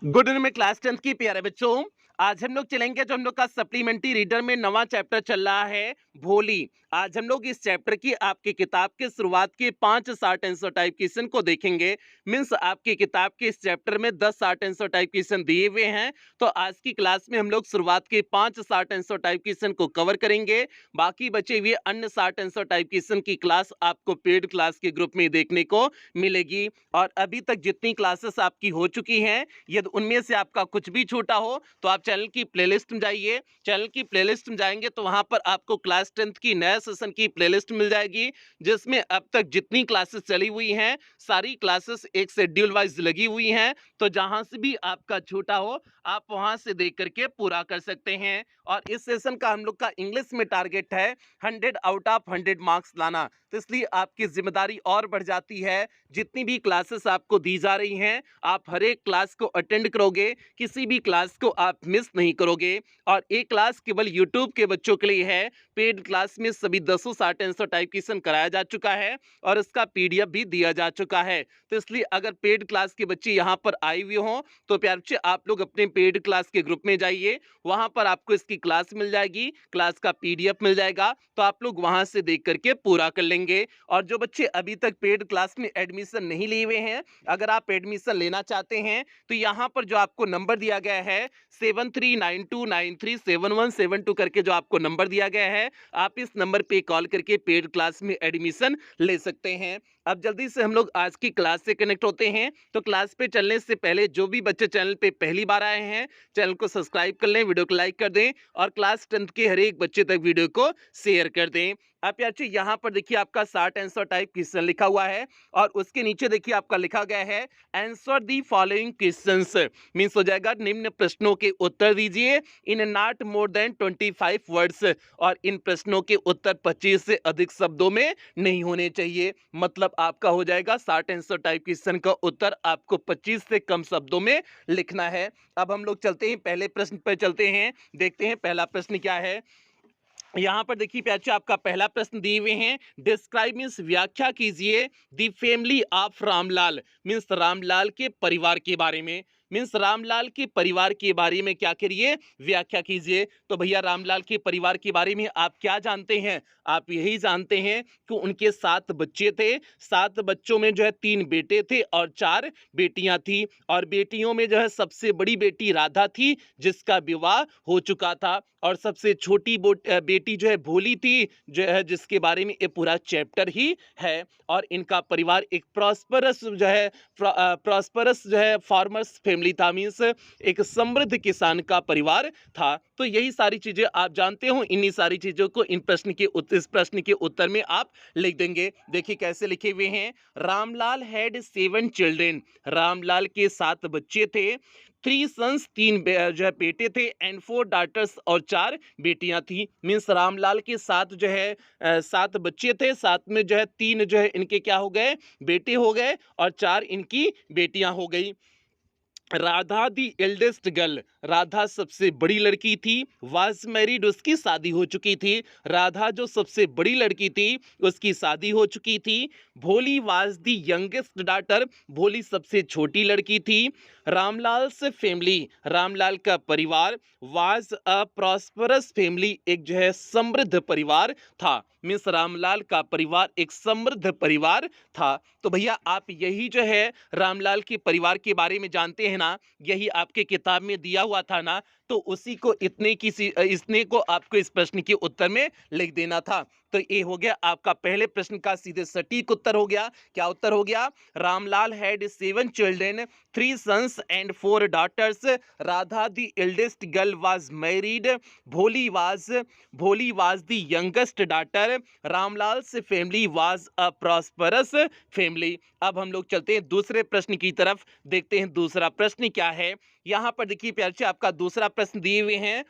Good evening में class 10th की प्यारे बच्चों। आज हम लोग चलेंगे जो हम लोग का सप्लीमेंट्री रीडर में नवा चैप्टर चल रहा है भोली। आज हम लोग इस चैप्टर की आपकी किताब के शुरुआत के 5 शॉर्ट आंसर टाइप क्वेश्चन को देखेंगे। मींस आपकी किताब के इस चैप्टर में 10 शॉर्ट आंसर टाइप क्वेश्चन दिए हुए हैं, तो आज की क्लास में हम लोग शुरुआत के 5 शॉर्ट आंसर टाइप क्वेश्चन को कवर करेंगे। बाकी बचे हुए अन्य शॉर्ट आंसर टाइप क्वेश्चन की क्लास आपको पेड क्लास के ग्रुप में देखने को मिलेगी। और अभी तक जितनी क्लासेस आपकी हो चुकी हैं, यदि उनमें से आपका कुछ भी छूटा हो तो आप चैनल की प्लेलिस्ट में जाइए। चैनल की प्लेलिस्ट में जाएंगे तो वहां पर आपको क्लास 10th की नया सेशन की प्लेलिस्ट मिल जाएगी, जिसमें अब तक जितनी क्लासेस चली हुई हैं सारी क्लासेस एक शेड्यूल वाइज लगी हुई हैं। तो जहां से भी आपका छूटा हो आप वहां से देख करके पूरा कर सकते हैं। और इस सेशन का हम लोग का इंग्लिश में टारगेट है 100 आउट ऑफ 100 मार्क्स लाना, तो इसलिए आपकी जिम्मेदारी और बढ़ जाती है। जितनी भी क्लासेस आपको दी जा रही हैं आप हर एक क्लास को अटेंड करोगे, किसी भी क्लास को आप मिस नहीं करोगे। और एक क्लास केवल यूट्यूब के बच्चों के लिए है। पेड क्लास में सभी 10 शॉर्ट आंसर टाइप क्वेश्चन कराया जा चुका है और इसका पीडीएफ भी दिया जा चुका है। तो इसलिए अगर पेड क्लास के बच्चे यहाँ पर आए हुए हों तो प्यारे बच्चे आप लोग अपने पेड क्लास के ग्रुप में जाइए, वहां पर आपको इसकी क्लास मिल जाएगी, क्लास का पीडीएफ मिल जाएगा, तो आप लोग वहां से देख करके पूरा कर लेंगे। और जो बच्चे अभी तक पेड क्लास में एडमिशन नहीं लिए हुए हैं, अगर आप एडमिशन लेना चाहते हैं तो यहाँ पर जो आपको नंबर दिया गया है 7392937172 करके जो आपको नंबर दिया गया है, आप इस नंबर पे कॉल करके पेड क्लास में एडमिशन ले सकते हैं। अब जल्दी से हम लोग आज की क्लास से कनेक्ट होते हैं। तो क्लास पे चलने से पहले जो भी बच्चे चैनल पे पहली बार आए हैं चैनल को सब्सक्राइब कर लें, वीडियो को लाइक कर दें और क्लास 10th के हर एक बच्चे तक वीडियो को शेयर कर दें। अब यार यहाँ पर देखिए आपका शॉर्ट आंसर टाइप क्वेश्चन लिखा हुआ है और उसके नीचे देखिए आपका लिखा गया है answer the following questions. Means हो जाएगा निम्न प्रश्नों के उत्तर दीजिए in not more than 25 words, और इन प्रश्नों के उत्तर 25 से अधिक शब्दों में नहीं होने चाहिए। मतलब आपका हो जाएगा शॉर्ट आंसर टाइप क्वेश्चन का उत्तर आपको 25 से कम शब्दों में लिखना है। अब हम लोग चलते हैं पहले प्रश्न पर, चलते हैं देखते हैं पहला प्रश्न क्या है। यहाँ पर देखिए प्यारे आपका पहला प्रश्न दिए हुए हैं, डिस्क्राइब मीन्स व्याख्या कीजिए the family of Ramlal. Means Ramlal के परिवार के बारे में। मीन्स रामलाल के परिवार के बारे में क्या करिए, व्याख्या कीजिए। तो भैया रामलाल के परिवार के बारे में आप क्या जानते हैं? आप यही जानते हैं कि उनके 7 बच्चे थे। 7 बच्चों में जो है 3 बेटे थे और 4 बेटियां थी। और बेटियों में जो है सबसे बड़ी बेटी राधा थी जिसका विवाह हो चुका था, और सबसे छोटी बेटी जो है भोली थी, जो है जिसके बारे में ये पूरा चैप्टर ही है। और इनका परिवार एक प्रॉस्परस जो है फार्मर्स फैमिली था। मीन्स एक समृद्ध किसान का परिवार था। तो यही सारी चीजें आप जानते हो, इन्हीं सारी चीजों को इस प्रश्न के उत्तर में आप लिख देंगे। देखिए कैसे लिखे हुए हैं, रामलाल हैड 7 चिल्ड्रेन। रामलाल के 7 बच्चे थे। 3 सन्स, 3 जो है बेटे थे, एंड 4 डॉटर्स और 4 बेटियां थी। मीन्स रामलाल के 7 जो है 7 बच्चे थे, 7 में जो है 3 जो है इनके क्या हो गए, बेटे हो गए, और 4 इनकी बेटियां हो गई। राधा दी एल्डेस्ट गर्ल, राधा सबसे बड़ी लड़की थी। वाज मैरिड, उसकी शादी हो चुकी थी। राधा जो सबसे बड़ी लड़की थी उसकी शादी हो चुकी थी। भोली वाज दी यंगेस्ट डॉटर, भोली सबसे छोटी लड़की थी। रामलाल से फैमिली, रामलाल का परिवार, वाज अ प्रॉस्परस फैमिली, एक जो है समृद्ध परिवार था। मीन्स रामलाल का परिवार एक समृद्ध परिवार था। तो भैया आप यही जो है रामलाल के परिवार के बारे में जानते हैं ना, यही आपके किताब में दिया हुआ था ना, तो उसी को इतने को आपको इस प्रश्न के उत्तर में लिख देना था। तो ये हो गया आपका पहले प्रश्न का सीधे सटीक उत्तर हो गया। क्या उत्तर हो गया? Ramlal had 7 children, 3 sons and 4 daughters. Radha the eldest girl was married. Bholi was the youngest daughter. Ramlal's family was a prosperous family. अब हम लोग चलते हैं दूसरे प्रश्न की तरफ, देखते हैं दूसरा प्रश्न क्या है। यहां पर देखिए प्यारे बच्चे आपका दूसरा प्रश्न दिए हुए हैं,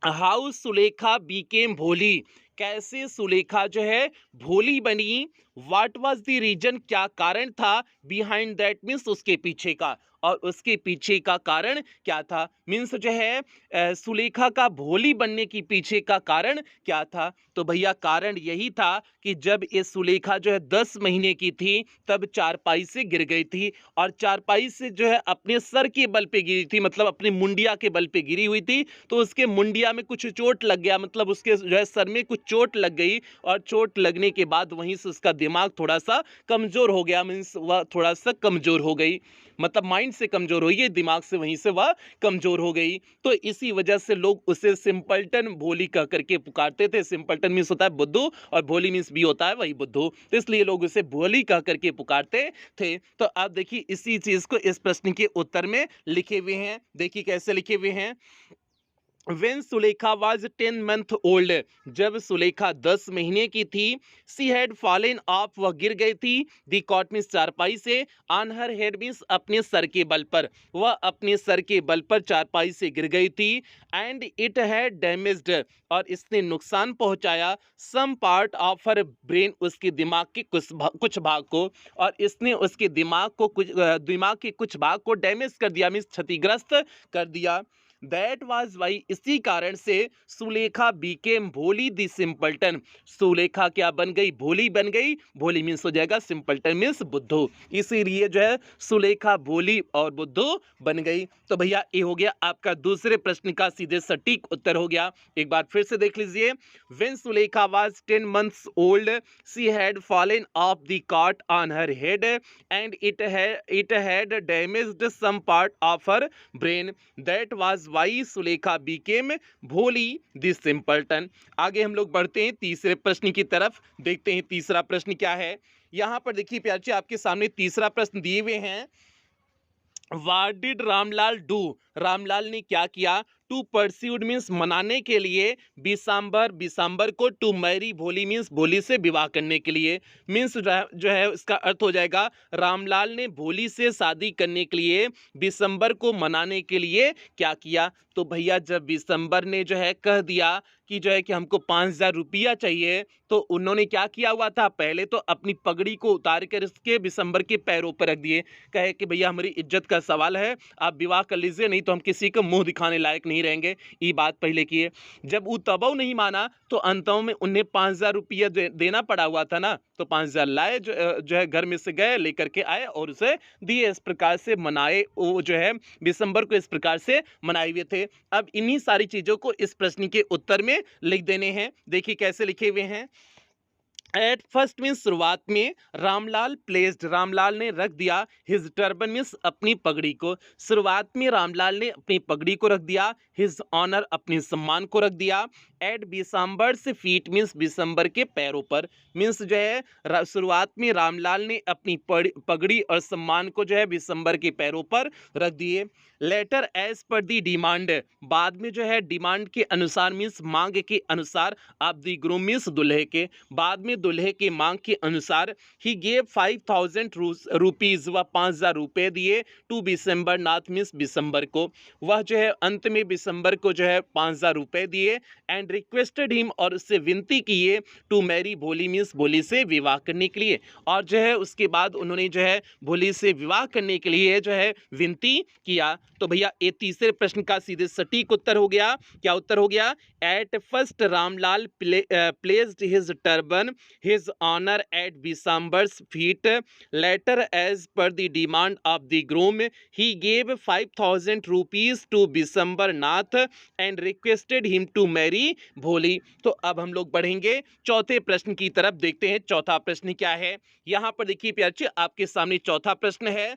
हाउ सुलेखा बीकेम भोली। कैसे सुलेखा जो है भोली बनी। व्हाट वाज द रीजन, क्या कारण था बिहाइंड दैट, मीन्स उसके पीछे का। और उसके पीछे का कारण क्या था? मीन्स जो है सुलेखा का भोली बनने के पीछे का कारण क्या था? तो भैया कारण यही था कि जब ये सुलेखा जो है 10 महीने की थी, तब चारपाई से गिर गई थी और चारपाई से जो है अपने सर के बल पे गिरी थी, मतलब अपनी मुंडिया के बल पे गिरी हुई थी। तो उसके मुंडिया में कुछ चोट लग गया, मतलब उसके जो है सर में कुछ चोट लग गई और चोट लगने के बाद वहीं से उसका दिमाग थोड़ा-सा कमज़ोर हो गया, मीन्स वह थोड़ा-सा कमज़ोर हो गई। मतलब माइंड से कमज़ोर हुई है, दिमाग से वहीं से वह कमज़ोर हो गई। तो इसी वजह से लोग उसे सिंपलटन भोली कह करके पुकारते थे। सिंपलटन मीन्स होता है बुद्धू और भोली मीन्स भी होता है वही बुद्धू। तो इसलिए लोग उसे भोली कह करके पुकारते थे। तो आप देखिए इसी चीज़ को इस प्रश्न के उत्तर में लिखे हुए हैं। देखिए कैसे लिखे हुए हैं। When Sulekha was 10 month old, जब सुलेखा 10 महीने की थी, she had fallen off, वह गिर गई थी, the cot means चारपाई से, on her head means अपने सर के बल पर, वह अपने सर के बल पर चारपाई से गिर गई थी, and it had damaged, और इसने नुकसान पहुंचाया, some part of her brain, उसके दिमाग के कुछ भाग को, और इसने उसके दिमाग के कुछ भाग को डैमेज कर दिया, मीन्स क्षतिग्रस्त कर दिया। दैट वाज वाई, इसी कारण से सुलेखा बीकेम भोली द सिंपलटन, सुलेखा क्या बन गई? भोली बन गई। भोली मीन्स हो जाएगा सिंपलटन मीन्स बुद्धू, इसीलिए जो है सुलेखा भोली और बुद्धू बन गई। तो भैया ये हो गया आपका दूसरे प्रश्न का सीधे सटीक उत्तर हो गया। एक बार फिर से देख लीजिए। When Sulekha was 10 months old, she had fallen off the cart on her head and it had damaged some part of her brain, that was why Sulekha became भोली द सिंपलटन। आगे हम लोग बढ़ते हैं तीसरे प्रश्न की तरफ, देखते हैं तीसरा प्रश्न क्या है। यहां पर देखिए प्यार जी, आपके सामने तीसरा प्रश्न दिए हुए हैं। What did Ramlal do? Ramlal ने क्या किया? टू परस्यूड मीन्स मनाने के लिए, बिसाम्बर को, टू मैरी भोली मीन्स भोली से विवाह करने के लिए। मीन्स जो है इसका अर्थ हो जाएगा रामलाल ने भोली से शादी करने के लिए बिसंबर को मनाने के लिए क्या किया? तो भैया जब बिसंबर ने जो है कह दिया कि जो है कि हमको 5,000 रुपया चाहिए, तो उन्होंने क्या किया हुआ था? पहले तो अपनी पगड़ी को उतार कर इसके बिसंबर के पैरों पर रख दिए, कहे कि भैया हमारी इज्जत का सवाल है, आप विवाह कर लीजिए, नहीं तो हम किसी को मुंह दिखाने लायक नहीं रहेंगे। ये बात पहले की है। जब वो तबो नहीं माना तो अंतों में उन्हें 5,000 रुपया देना पड़ा हुआ था ना, तो 5,000 लाए, जो है घर में से गए, लेकर के आए और उसे दिए। इस प्रकार से मनाए, वो जो है दिसंबर को इस प्रकार से मनाए हुए थे। अब इन्हीं सारी चीजों को इस प्रश्न के उत्तर में लिख देने हैं। देखिए कैसे लिखे हुए हैं। एट फर्स्ट मीन्स शुरुआत में, रामलाल प्लेस्ड, रामलाल ने रख दिया, हिज टर्बन मीन्स अपनी पगड़ी को, शुरुआत में रामलाल ने अपनी पगड़ी को रख दिया, हिज ऑनर अपने सम्मान को रख दिया, एट बिसंबर से फीट मीन्स बिसंबर के पैरों पर, मीन्स जो है शुरुआत में रामलाल ने अपनी पगड़ी और सम्मान को जो है बिसंबर के पैरों पर रख दिए। लेटर एज पर दी डिमांड, बाद में जो है डिमांड के अनुसार मीन्स मांग के अनुसार, आप दी ग्रूम मीन्स दुल्हे के, बाद में दुल्हे के मांग के अनुसार, ही गेव 5,000 रुपीज, वह 5,000 रुपये दिए, टू बिसंबर नाथ मीन्स बिसंबर को, वह जो है अंत में बिसंबर को जो है 5,000 रुपये दिए, एंड रिक्वेस्टेड हिम, और उससे विनती किए, टू मैरी भोली मीन्स भोली से विवाह करने के लिए, और जो है उसके बाद उन्होंने जो है भोली से विवाह करने के लिए जो है विनती किया। तो भैया ये तीसरे प्रश्न का सीधे सटीक उत्तर हो गया। क्या उत्तर हो गया? At first Ramlal placed his turban his honour at Bishamber's feet, later as per the demand of the groom, he gave 5,000 rupees to Bishamber Nath and requested him to marry Bholi. तो अब हम लोग बढ़ेंगे चौथे प्रश्न की तरफ, देखते हैं चौथा प्रश्न क्या है। यहां पर देखिए प्यारे, आपके सामने चौथा प्रश्न है।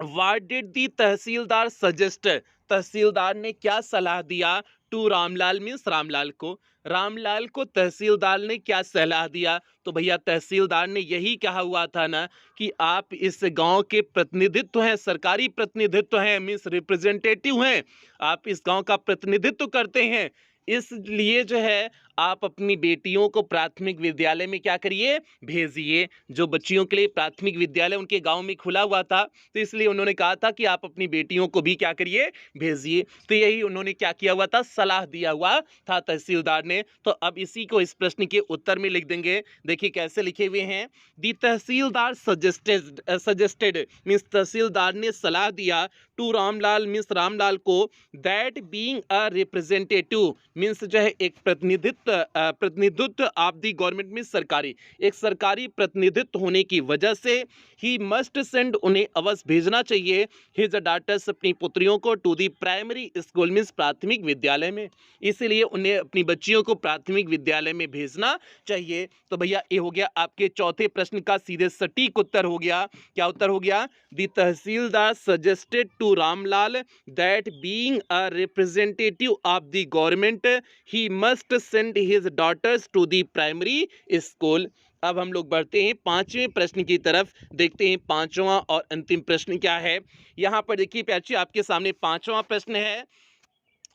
What did the tehsildar suggest, तहसीलदार ने क्या सलाह दिया? टू रामलाल मीन्स रामलाल को, रामलाल को तहसीलदार ने क्या सलाह दिया? तो भैया तहसीलदार ने यही कहा हुआ था ना कि आप इस गांव के प्रतिनिधित्व हैं, सरकारी प्रतिनिधित्व हैं, मीन्स रिप्रेजेंटेटिव हैं, आप इस गांव का प्रतिनिधित्व करते हैं, इसलिए जो है आप अपनी बेटियों को प्राथमिक विद्यालय में क्या करिए, भेजिए। जो बच्चियों के लिए प्राथमिक विद्यालय उनके गांव में खुला हुआ था, तो इसलिए उन्होंने कहा था कि आप अपनी बेटियों को भी क्या करिए, भेजिए। तो यही उन्होंने क्या किया हुआ था, सलाह दिया हुआ था तहसीलदार ने। तो अब इसी को इस प्रश्न के उत्तर में लिख देंगे। देखिए कैसे लिखे हुए हैं, दी तहसीलदार सजेस्टेड मीन्स तहसीलदार ने सलाह दिया टू रामलाल मीन्स रामलाल को, that being a representative means जो है एक प्रतिनिधित्व ऑफ द गवर्नमेंट में सरकारी, एक सरकारी प्रतिनिधित्व होने की वजह से ही मस्ट सेंड उन्हें अवश्य भेजना चाहिए हिज डाटर्स अपनी पुत्रियों को to the primary school means प्राथमिक विद्यालय में, इसीलिए उन्हें अपनी बच्चियों को प्राथमिक विद्यालय में भेजना चाहिए। तो भैया ये हो गया आपके चौथे प्रश्न का सीधे सटीक उत्तर हो गया। क्या उत्तर हो गया, the tehsildar suggested to Ramlal that being a representative of the government he must send his daughters to the primary school. अब हम लोग बढ़ते हैं पांचवें प्रश्न की तरफ, देखते हैं पांचवा और अंतिम प्रश्न क्या है। यहाँ पर देखिए प्याची आपके सामने पांचवा प्रश्न है,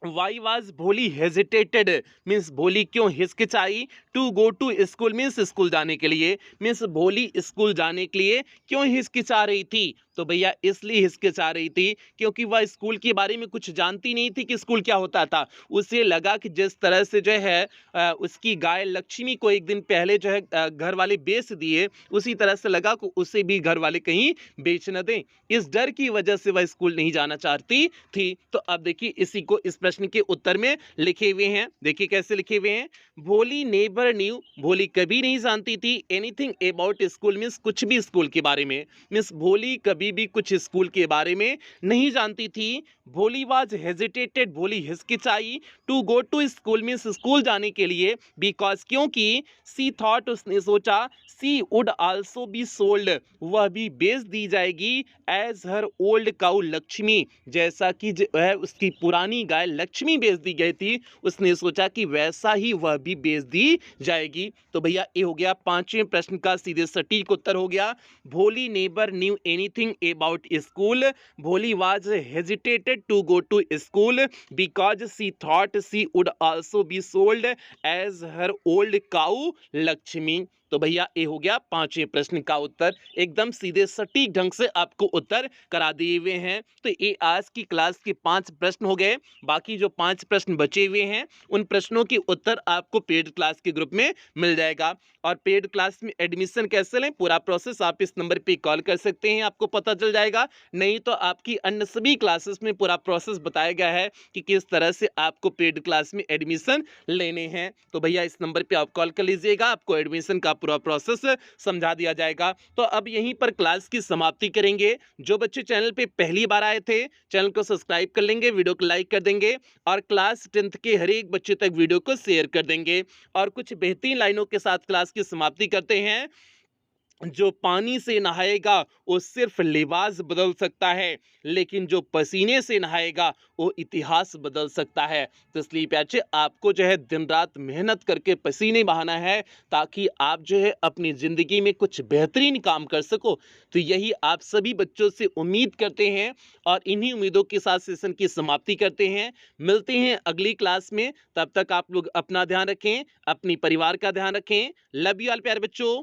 why was Bholi hesitated means Bholi क्यों हिचकिचाई to go to school means school जाने के लिए, मीन्स भोली स्कूल जाने के लिए क्यों हिचकिचा रही थी। तो भैया इसलिए हिचकिचा रही थी क्योंकि वह स्कूल के बारे में कुछ जानती नहीं थी कि स्कूल क्या होता था। उसे लगा कि जिस तरह से जो है उसकी गाय लक्ष्मी को एक दिन पहले जो है घर वाले बेच दिए, उसी तरह से लगा कि उसे भी घर वाले कहीं बेच न दें। इस डर की वजह से वह स्कूल नहीं जाना चाहती थी। तो अब देखिए इसी को इस प्रश्न के उत्तर में लिखे हुए हैं। देखिए कैसे लिखे हुए हैं, भोली नेवर न्यू भोली कभी नहीं जानती थी एनीथिंग अबाउट स्कूल मीन्स कुछ भी स्कूल के बारे में, मीन्स भोली कभी भी कुछ स्कूल के बारे में नहीं जानती थी। भोली वाज हेजिटेटेड भोली हिचकिचाई to go to school means school जाने के लिए, बिकॉज क्योंकि सी थॉट उसने सोचा she would also be sold वह भी बेच दी जाएगी as her old cow Lakshmi जैसा कि वह उसकी पुरानी गाय लक्ष्मी बेच दी गई थी, उसने सोचा कि वैसा ही वह भी बेच दी जाएगी। तो भैया ये हो गया पांचवें प्रश्न का सीधे सटीक उत्तर हो गया, Bholi never knew anything about school Bholi was hesitated to go to school because she thought she would also be sold as her old cow Lakshmi. तो भैया ये हो गया पांचवें प्रश्न का उत्तर, एकदम सीधे सटीक ढंग से आपको उत्तर करा दिए हुए हैं। तो ये आज की क्लास के 5 प्रश्न हो गए। बाकी जो 5 प्रश्न बचे हुए हैं उन प्रश्नों के उत्तर आपको पेड क्लास के ग्रुप में मिल जाएगा। और पेड क्लास में एडमिशन कैसे लें, पूरा प्रोसेस आप इस नंबर पे कॉल कर सकते हैं, आपको पता चल जाएगा। नहीं तो आपकी अन्य सभी क्लासेस में पूरा प्रोसेस बताया गया है कि किस तरह से आपको पेड क्लास में एडमिशन लेने हैं। तो भैया इस नंबर पे आप कॉल कर लीजिएगा, आपको एडमिशन का पूरा प्रोसेस समझा दिया जाएगा। तो अब यहीं पर क्लास की समाप्ति करेंगे। जो बच्चे चैनल पे पहली बार आए थे चैनल को सब्सक्राइब कर लेंगे, वीडियो को लाइक कर देंगे और क्लास 10th के हर एक बच्चे तक वीडियो को शेयर कर देंगे। और कुछ बेहतरीन लाइनों के साथ क्लास की समाप्ति करते हैं। जो पानी से नहाएगा वो सिर्फ लिबास बदल सकता है, लेकिन जो पसीने से नहाएगा वो इतिहास बदल सकता है। तो इसलिए बच्चे आपको जो है दिन रात मेहनत करके पसीने बहाना है ताकि आप जो है अपनी ज़िंदगी में कुछ बेहतरीन काम कर सको। तो यही आप सभी बच्चों से उम्मीद करते हैं और इन्हीं उम्मीदों के साथ सेशन की समाप्ति करते हैं। मिलते हैं अगली क्लास में, तब तक आप लोग अपना ध्यान रखें, अपनी परिवार का ध्यान रखें। लव यू ऑल प्यारे बच्चों।